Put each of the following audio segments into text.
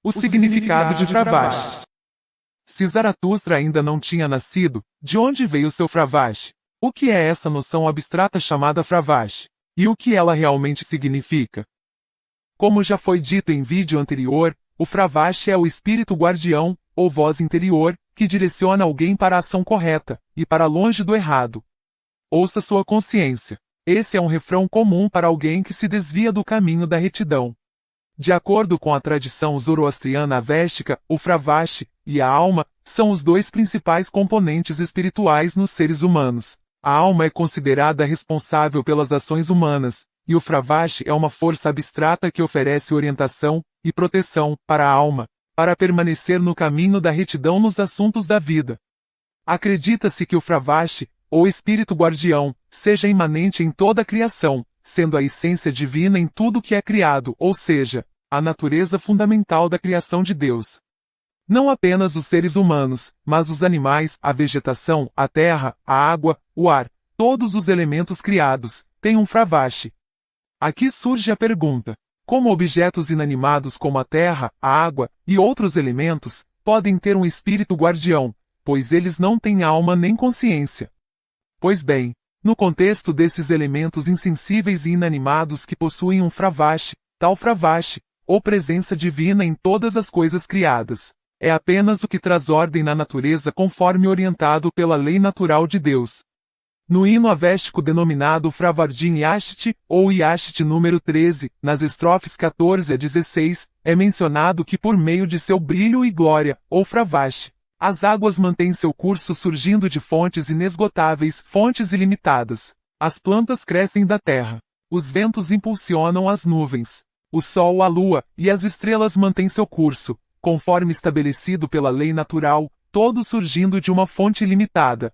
O significado de Fravashi. Se Zaratustra ainda não tinha nascido, de onde veio seu Fravashi? O que é essa noção abstrata chamada Fravashi? E o que ela realmente significa? Como já foi dito em vídeo anterior, o Fravashi é o espírito guardião, ou voz interior, que direciona alguém para a ação correta, e para longe do errado. Ouça sua consciência. Esse é um refrão comum para alguém que se desvia do caminho da retidão. De acordo com a tradição zoroastriana avéstica, o Fravashi e a alma são os dois principais componentes espirituais nos seres humanos. A alma é considerada responsável pelas ações humanas, e o Fravashi é uma força abstrata que oferece orientação e proteção para a alma, para permanecer no caminho da retidão nos assuntos da vida. Acredita-se que o Fravashi, ou espírito guardião, seja imanente em toda a criação, sendo a essência divina em tudo que é criado, ou seja, a natureza fundamental da criação de Deus. Não apenas os seres humanos, mas os animais, a vegetação, a terra, a água, o ar, todos os elementos criados, têm um Fravashi. Aqui surge a pergunta: como objetos inanimados como a terra, a água e outros elementos, podem ter um espírito guardião, pois eles não têm alma nem consciência? Pois bem, no contexto desses elementos insensíveis e inanimados que possuem um Fravashi, tal Fravashi, ou presença divina em todas as coisas criadas, é apenas o que traz ordem na natureza conforme orientado pela lei natural de Deus. No hino avéstico denominado Fravardin Yashti, ou Yashti número 13, nas estrofes 14 a 16, é mencionado que por meio de seu brilho e glória, ou Fravashi, as águas mantêm seu curso surgindo de fontes inesgotáveis, fontes ilimitadas. As plantas crescem da terra. Os ventos impulsionam as nuvens. O sol, a lua e as estrelas mantêm seu curso, conforme estabelecido pela lei natural, todo surgindo de uma fonte ilimitada.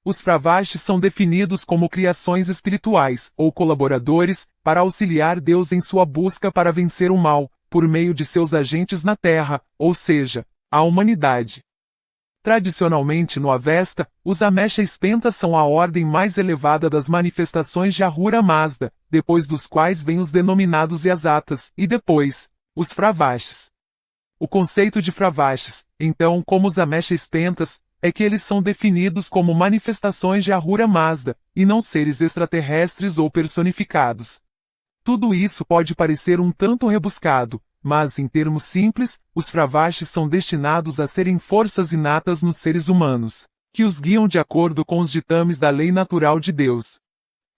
Os Fravashis são definidos como criações espirituais, ou colaboradores, para auxiliar Deus em sua busca para vencer o mal, por meio de seus agentes na Terra, ou seja, a humanidade. Tradicionalmente no Avesta, os Amesha-Spentas são a ordem mais elevada das manifestações de Ahura Mazda, depois dos quais vêm os denominados Yasatas, e depois, os Fravashis. O conceito de Fravashis, então, como os Amesha-Spentas, é que eles são definidos como manifestações de Ahura Mazda, e não seres extraterrestres ou personificados. Tudo isso pode parecer um tanto rebuscado, mas, em termos simples, os Fravashis são destinados a serem forças inatas nos seres humanos, que os guiam de acordo com os ditames da lei natural de Deus.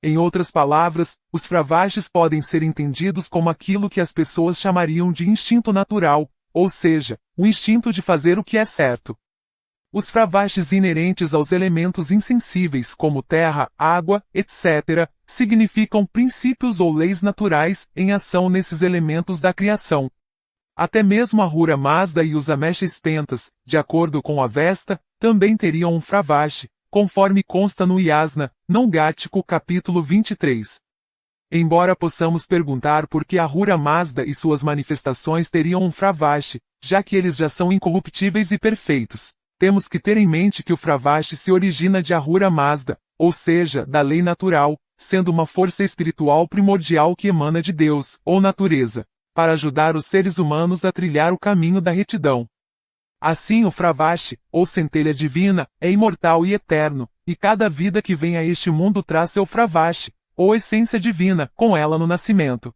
Em outras palavras, os Fravashis podem ser entendidos como aquilo que as pessoas chamariam de instinto natural, ou seja, o instinto de fazer o que é certo. Os Fravashis inerentes aos elementos insensíveis como terra, água, etc., significam princípios ou leis naturais em ação nesses elementos da criação. Até mesmo Ahura Mazda e os Amesha-Spentas, de acordo com Avesta, também teriam um Fravashi, conforme consta no Yasna, não Gático capítulo 23. Embora possamos perguntar por que Ahura Mazda e suas manifestações teriam um Fravashi, já que eles já são incorruptíveis e perfeitos, temos que ter em mente que o Fravashi se origina de Ahura Mazda, ou seja, da lei natural, sendo uma força espiritual primordial que emana de Deus, ou natureza, para ajudar os seres humanos a trilhar o caminho da retidão. Assim o Fravashi, ou centelha divina, é imortal e eterno, e cada vida que vem a este mundo traz seu Fravashi, ou essência divina, com ela no nascimento.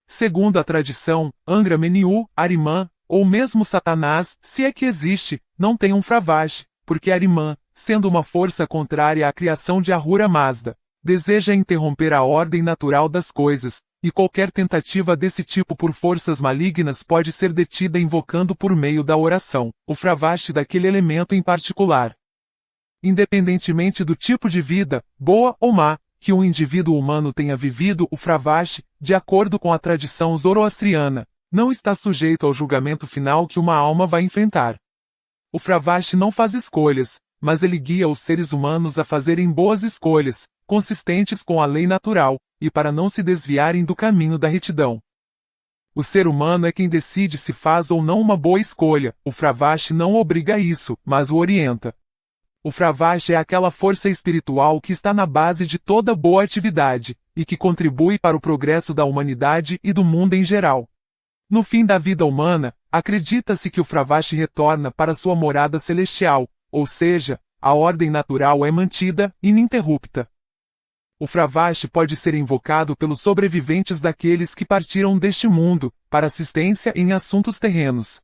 Segundo a tradição, Angra Mainyu, Ahriman, ou mesmo Satanás, se é que existe, não tem um Fravashi, porque Ahriman, sendo uma força contrária à criação de Ahura Mazda, deseja interromper a ordem natural das coisas, e qualquer tentativa desse tipo por forças malignas pode ser detida invocando por meio da oração, o Fravashi daquele elemento em particular. Independentemente do tipo de vida, boa ou má, que um indivíduo humano tenha vivido, o Fravashi, de acordo com a tradição zoroastriana, não está sujeito ao julgamento final que uma alma vai enfrentar. O Fravashi não faz escolhas, mas ele guia os seres humanos a fazerem boas escolhas, consistentes com a lei natural, e para não se desviarem do caminho da retidão. O ser humano é quem decide se faz ou não uma boa escolha, o Fravashi não obriga a isso, mas o orienta. O Fravashi é aquela força espiritual que está na base de toda boa atividade, e que contribui para o progresso da humanidade e do mundo em geral. No fim da vida humana, acredita-se que o Fravashi retorna para sua morada celestial, ou seja, a ordem natural é mantida, ininterrupta. O Fravashi pode ser invocado pelos sobreviventes daqueles que partiram deste mundo, para assistência em assuntos terrenos.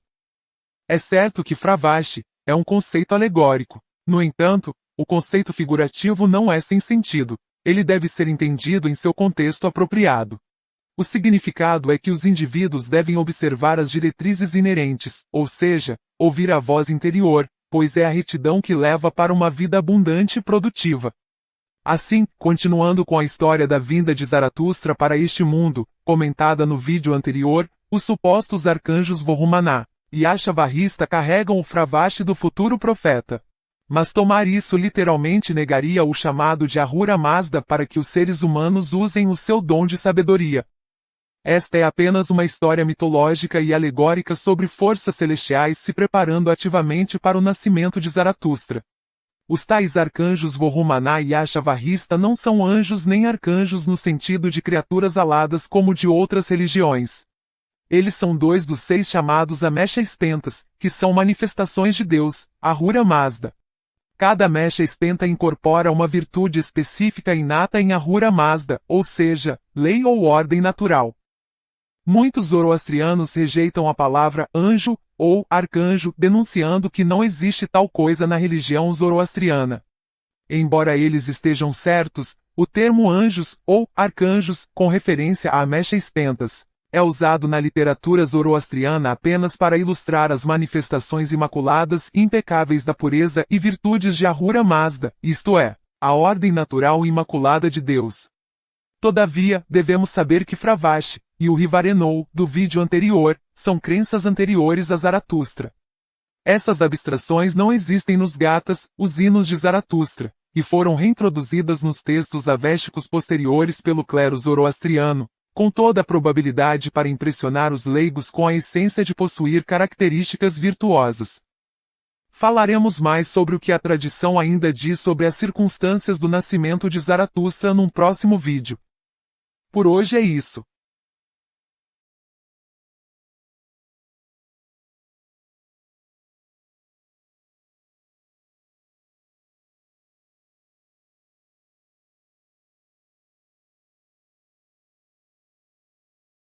É certo que Fravashi é um conceito alegórico. No entanto, o conceito figurativo não é sem sentido. Ele deve ser entendido em seu contexto apropriado. O significado é que os indivíduos devem observar as diretrizes inerentes, ou seja, ouvir a voz interior, pois é a retidão que leva para uma vida abundante e produtiva. Assim, continuando com a história da vinda de Zaratustra para este mundo, comentada no vídeo anterior, os supostos arcanjos Vorumana e Ashavarista carregam o Fravashi do futuro profeta. Mas tomar isso literalmente negaria o chamado de Ahura Mazda para que os seres humanos usem o seu dom de sabedoria. Esta é apenas uma história mitológica e alegórica sobre forças celestiais se preparando ativamente para o nascimento de Zaratustra. Os tais arcanjos Vorumana e Ashavarista não são anjos nem arcanjos no sentido de criaturas aladas como de outras religiões. Eles são 2 dos 6 chamados Amesha Spentas, que são manifestações de Deus, Ahura Mazda. Cada Amesha Spenta incorpora uma virtude específica inata em Ahura Mazda, ou seja, lei ou ordem natural. Muitos zoroastrianos rejeitam a palavra anjo ou arcanjo, denunciando que não existe tal coisa na religião zoroastriana. Embora eles estejam certos, o termo anjos ou arcanjos, com referência a Amesha Spentas, é usado na literatura zoroastriana apenas para ilustrar as manifestações imaculadas e impecáveis da pureza e virtudes de Ahura Mazda, isto é, a ordem natural e imaculada de Deus. Todavia, devemos saber que Fravashi e o Rivarenou, do vídeo anterior, são crenças anteriores a Zaratustra. Essas abstrações não existem nos Gathas, os hinos de Zaratustra, e foram reintroduzidas nos textos avésticos posteriores pelo clero zoroastriano, com toda a probabilidade para impressionar os leigos com a essência de possuir características virtuosas. Falaremos mais sobre o que a tradição ainda diz sobre as circunstâncias do nascimento de Zaratustra num próximo vídeo. Por hoje é isso.